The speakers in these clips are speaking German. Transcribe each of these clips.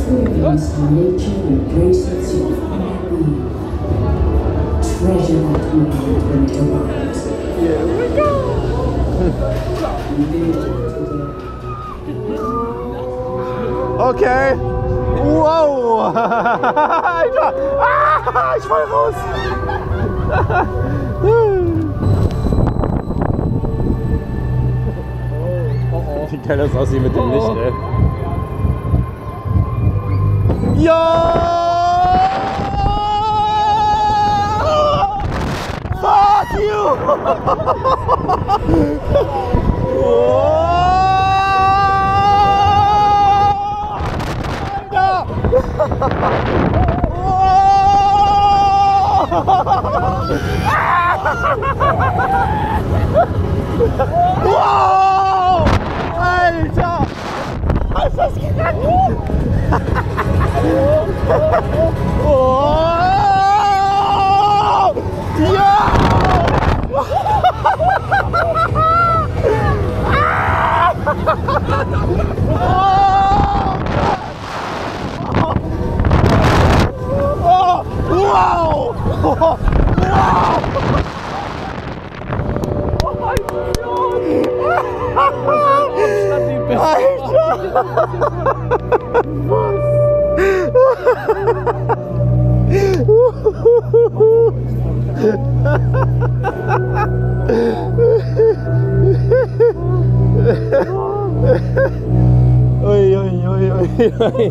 Experience how nature embraces your inner being. Treasure that moment when it arrives. Here we go! Okay. Wow! Alter! Ah, ich fall raus! Wie geil das aussieht mit dem Licht, ey. Ja! Fuck you! Wow! Alter! Was ist das gegangen? Oh! Ja! Wow! Wow! Oh mein Gott! Alter! Was? Oi, oi, oi, oi, oi.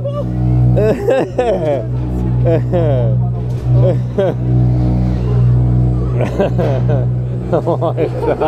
Oh, Alter.